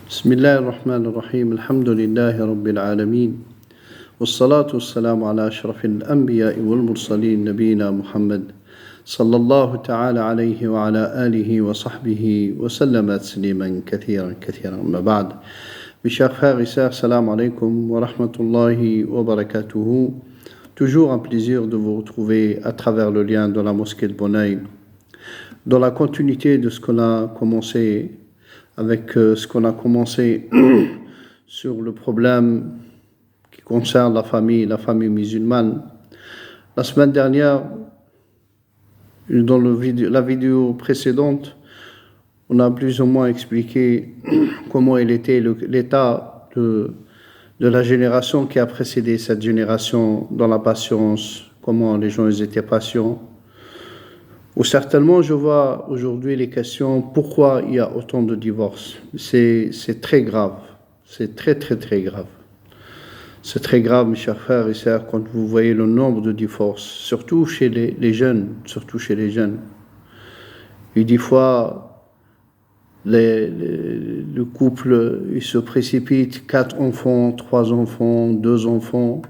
بسم الله الرحمن الرحيم الحمد لله رب العالمين والصلاة والسلام على أشرف الأنبياء والمرسلين نبينا محمد صلى الله تعالى عليه وعلى آله وصحبه وسلم تسليما كثيرا أما بعد. Mes chers frères et sœurs, salam alaikum wa rahmatullahi wa barakatuhu. Toujours un plaisir de vous retrouver à travers le lien de la mosquée de Bonneuil, dans la continuité de ce qu'on a commencé sur le problème qui concerne la famille musulmane. La semaine dernière, dans la vidéo précédente, on a plus ou moins expliqué comment il était l'état de la génération qui a précédé cette génération dans la patience, comment les gens étaient patients. Ou certainement, je vois aujourd'hui les questions, pourquoi il y a autant de divorces. C'est très grave, c'est très grave. C'est très grave, mes chers frères et sœurs, quand vous voyez le nombre de divorces, surtout chez les jeunes. Et des fois, le couple, il se précipite, 4 enfants, 3 enfants, 2 enfants.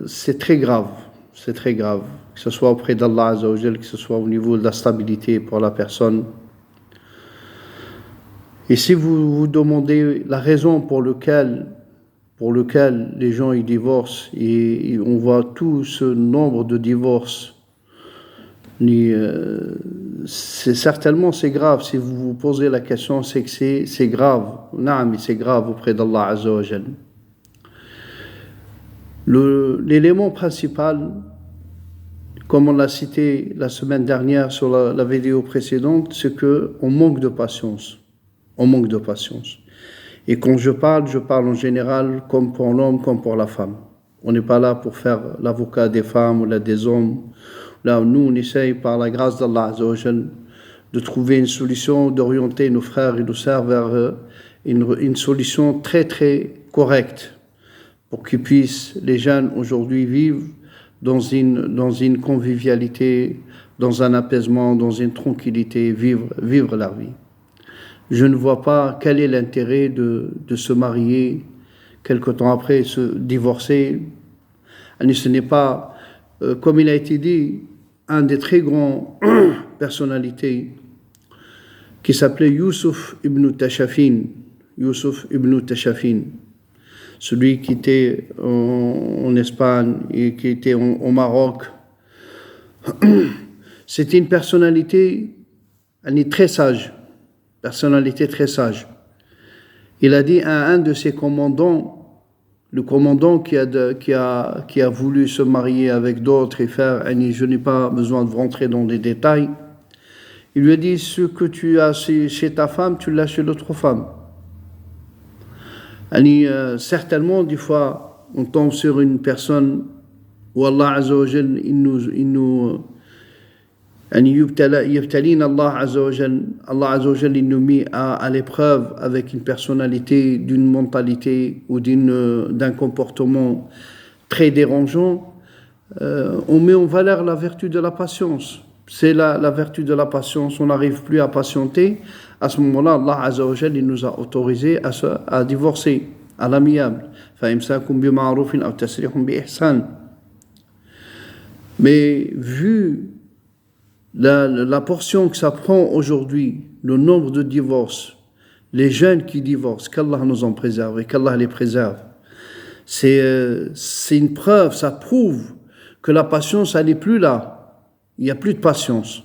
C'est très grave. C'est très grave, que ce soit auprès d'Allah Azza wa Jal, que ce soit au niveau de la stabilité pour la personne. Et si vous vous demandez la raison pour laquelle les gens ils divorcent, et on voit tout ce nombre de divorces, c'est grave. Si vous vous posez la question, c'est que c'est grave. Non, mais c'est grave auprès d'Allah Azza wa Jal. L'élément principal, comme on l'a cité la semaine dernière sur la vidéo précédente, c'est qu'on manque de patience. On manque de patience. Et quand je parle en général comme pour l'homme, comme pour la femme. On n'est pas là pour faire l'avocat des femmes ou là des hommes. Là, nous, on essaye par la grâce d'Allah Azza wa Jal de trouver une solution, d'orienter nos frères et nos sœurs vers une solution très correcte, pour qu'ils puissent, les jeunes aujourd'hui, vivre dans une convivialité, dans un apaisement, dans une tranquillité, vivre leur vie. Je ne vois pas quel est l'intérêt de se marier, quelque temps après se divorcer. Ce n'est pas, comme il a été dit, un des très grands personnalités qui s'appelait Youssouf ibn Tashafin, celui qui était en Espagne et qui était au Maroc. C'était une personnalité très sage. Il a dit à un de ses commandants, le commandant qui a voulu se marier avec d'autres et faire, je n'ai pas besoin de rentrer dans les détails, il lui a dit, ce que tu as chez ta femme, tu l'as chez l'autre femme. Certainement, des fois, on tombe sur une personne où Allah Azza wa Jal, Allah Azza wa Jal, il nous met à l'épreuve avec une personnalité, d'une mentalité ou d'un comportement très dérangeant. On met en valeur la vertu de la patience. C'est la vertu de la patience. On n'arrive plus à patienter. À ce moment-là, Allah Azza wa Jal, il nous a autorisé à divorcer à l'amiable. Mais vu la portion que ça prend aujourd'hui, le nombre de divorces, les jeunes qui divorcent, qu'Allah nous en préserve et qu'Allah les préserve, c'est une preuve, ça prouve que la patience, elle n'est plus là. Il n'y a plus de patience.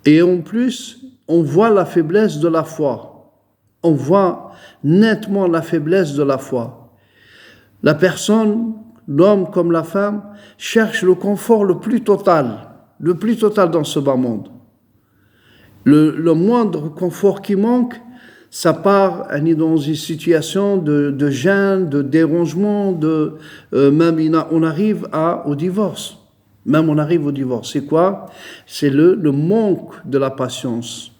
Et en plus, on voit la faiblesse de la foi. On voit nettement la faiblesse de la foi. La personne, l'homme comme la femme, cherche le confort le plus total dans ce bas monde. Le moindre confort qui manque, ça part dans une situation de gêne, de dérangement, même on arrive au divorce. C'est quoi? C'est le manque de la patience.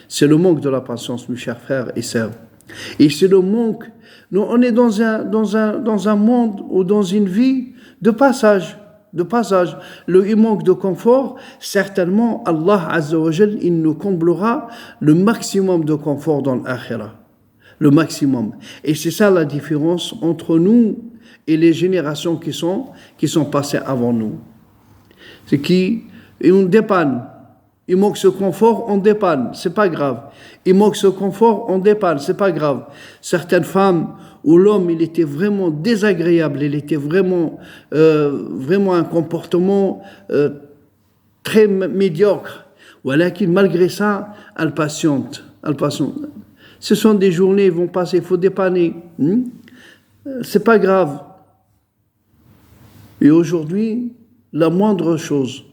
C'est le manque de la patience, mes chers frères et sœurs. Et c'est le manque. Nous, on est dans un monde ou dans une vie de passage. de passage. Il manque de confort, certainement Allah Azza wa Jal, il nous comblera le maximum de confort dans l'akhirah. Le maximum. Et c'est ça la différence entre nous et les générations qui sont passées avant nous. C'est qu'on dépanne. Il manque ce confort, on dépanne, c'est pas grave. Il manque ce confort, on dépanne, c'est pas grave. Certaines femmes où l'homme il était vraiment désagréable, il était vraiment un comportement très médiocre. Voilà qu'il malgré ça, elle patiente. Ce sont des journées, ils vont passer, il faut dépanner. C'est pas grave. Et aujourd'hui, la moindre chose,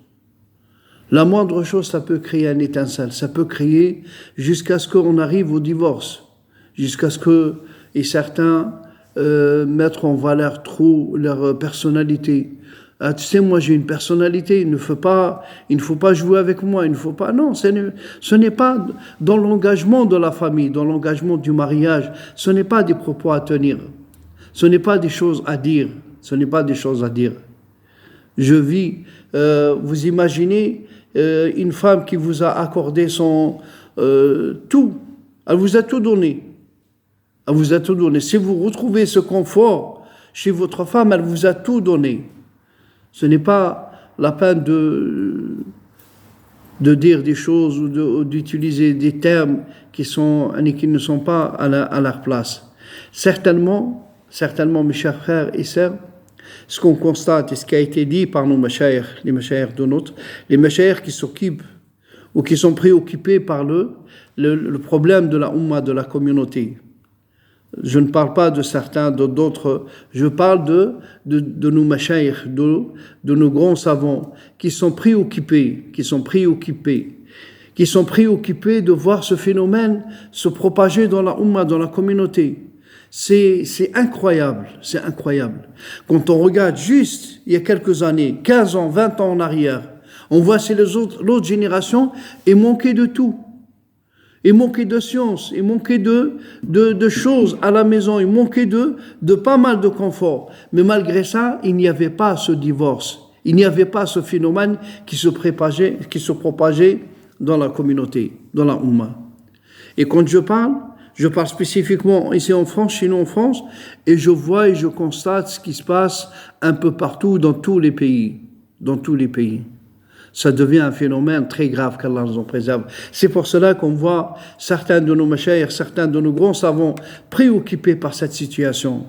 ça peut créer un étincelle, ça peut créer jusqu'à ce qu'on arrive au divorce, jusqu'à ce que, et certains mettent en valeur trop leur personnalité. Ah, tu sais, moi j'ai une personnalité, il ne faut pas jouer avec moi, il ne faut pas. Non, ce n'est pas dans l'engagement de la famille, dans l'engagement du mariage, ce n'est pas des propos à tenir, ce n'est pas des choses à dire, Je vis, vous imaginez une femme qui vous a accordé son tout, elle vous a tout donné. Si vous retrouvez ce confort chez votre femme, elle vous a tout donné. Ce n'est pas la peine de dire des choses ou d'utiliser des termes qui ne sont pas à leur place. Certainement, mes chers frères et sœurs, ce qu'on constate et ce qui a été dit par nos mashayikh, les mashayikh de notre, les mashayikh qui s'occupent ou qui sont préoccupés par le problème de la umma, de la communauté. Je ne parle pas de certains, d'autres, je parle de nos mashayikh, de nos grands savants qui sont préoccupés de voir ce phénomène se propager dans la umma, dans la communauté. C'est incroyable. Quand on regarde juste il y a quelques années, 15 ans, 20 ans en arrière, on voit que l'autre génération est manquée de tout. Il manquait de science, il manquait de choses à la maison, il manquait de pas mal de confort. Mais malgré ça, il n'y avait pas ce divorce, il n'y avait pas ce phénomène qui se propageait dans la communauté, dans la Ummah. Et quand je parle spécifiquement ici en France, chez nous en France, et je vois et je constate ce qui se passe un peu partout dans tous les pays. Ça devient un phénomène très grave qu'Allah nous en préserve. C'est pour cela qu'on voit certains de nos mashayikh, certains de nos grands savants préoccupés par cette situation.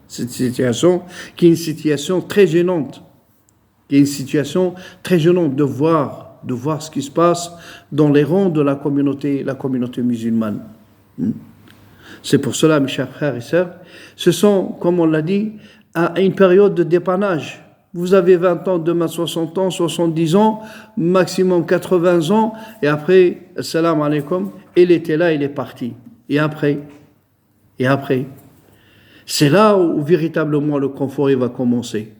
Cette situation qui est une situation très gênante. De voir ce qui se passe dans les rangs de la communauté musulmane. C'est pour cela, mes chers frères et sœurs, ce sont, comme on l'a dit, à une période de dépannage. Vous avez 20 ans, demain 60 ans, 70 ans, maximum 80 ans, et après, assalamu alaikum, il était là, il est parti. Et après, c'est là où véritablement le confort il va commencer.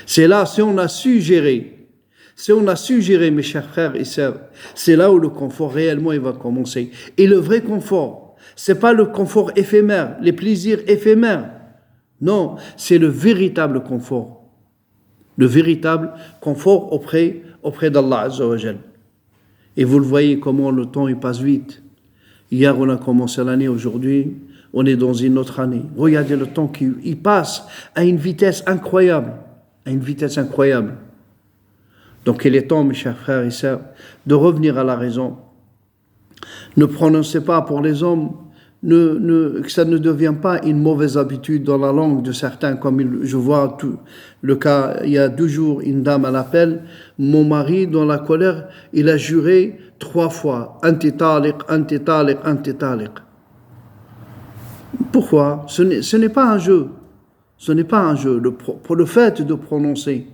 C'est là, si on a su gérer, mes chers frères et sœurs, c'est là où le confort réellement il va commencer. Et le vrai confort, c'est pas le confort éphémère, les plaisirs éphémères. Non, c'est le véritable confort. Le véritable confort auprès d'Allah Azza wa Jal. Et vous le voyez comment le temps il passe vite. Hier on a commencé l'année, aujourd'hui on est dans une autre année. Regardez le temps qui passe à une vitesse incroyable. Donc il est temps, mes chers frères et sœurs, de revenir à la raison. Ne prononcez pas pour les hommes, que ça ne devient pas une mauvaise habitude dans la langue de certains, comme je vois le cas, il y a 2 jours, une dame à l'appel, mon mari, dans la colère, il a juré 3 fois, anti taliq. Pourquoi ? Ce n'est pas un jeu. Pour le fait de prononcer.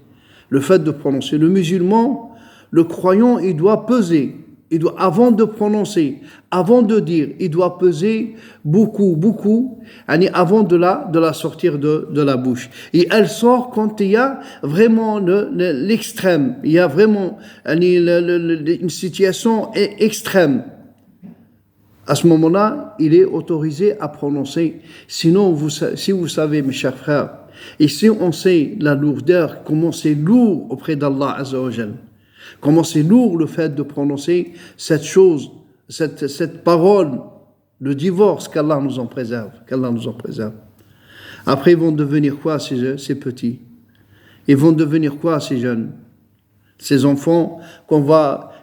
Le musulman, le croyant, il doit peser. Avant de prononcer, avant de dire, il doit peser beaucoup, avant de la sortir de la bouche. Et elle sort quand il y a vraiment l'extrême, il y a vraiment une situation extrême. À ce moment-là, il est autorisé à prononcer. Sinon, si vous savez, mes chers frères, Et si on sait la lourdeur, comment c'est lourd auprès d'Allah Azza wa Jal, comment c'est lourd le fait de prononcer cette chose, cette parole, le divorce, qu'Allah nous en préserve, qu'Allah nous en préserve. Après, ils vont devenir quoi ces petits? Ils vont devenir quoi ces jeunes? Ces enfants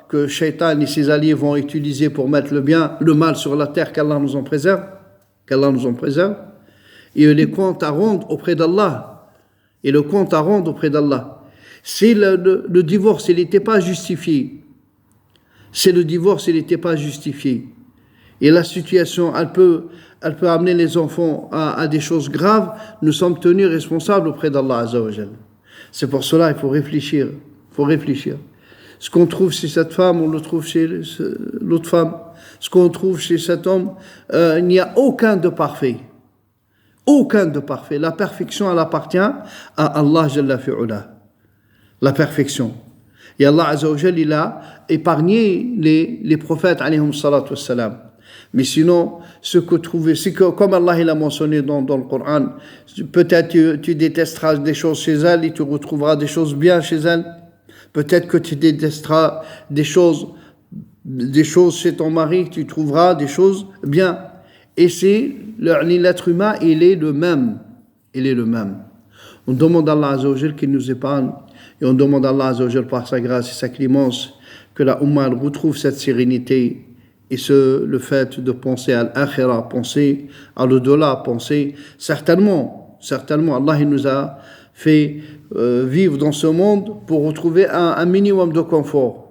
que Shaitan et ses alliés vont utiliser pour mettre le mal sur la terre, qu'Allah nous en préserve, qu'Allah nous en préserve. Et les comptes à rendre auprès d'Allah. Et le compte à rendre auprès d'Allah. Si le divorce, il n'était pas justifié. Si le divorce, il n'était pas justifié. Et la situation, elle peut amener les enfants à des choses graves. Nous sommes tenus responsables auprès d'Allah Azza wa Jal. C'est pour cela qu'il faut réfléchir. Il faut réfléchir. Ce qu'on trouve chez cette femme, on le trouve chez l'autre femme. Ce qu'on trouve chez cet homme, il n'y a aucun de parfait. Aucun de parfait. La perfection, elle appartient à Allah Jalla fi'ula. La perfection. Et Allah Azza wa Jal, il a épargné les prophètes, alayhim salatu wassalam. Mais sinon, ce que trouver, c'est que, comme Allah il a mentionné dans le Coran, peut-être tu détesteras des choses chez elle et tu retrouveras des choses bien chez elle. Peut-être que tu détesteras des choses chez ton mari, tu trouveras des choses bien. Et l'être humain, il est le même. Il est le même. On demande à Allah Azza wa Jal qu'il nous épargne. Et on demande à Allah Azza wa Jal par sa grâce et sa clémence que la Ummah retrouve cette sérénité. Et le fait de penser à l'akhira, penser à l'au-delà, penser certainement, Allah il nous a fait vivre dans ce monde pour retrouver un minimum de confort.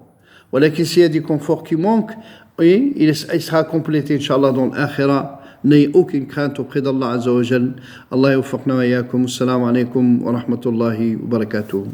Voilà qu'il s'il y a des conforts qui manquent, et il sera complété, Inch'Allah, dans l'akhira. N'ayez aucune crainte auprès d'Allah Azza wa Jal. Allah yawfiqna wa iyyakum. Assalamu alaikum wa rahmatullahi wa barakatuh.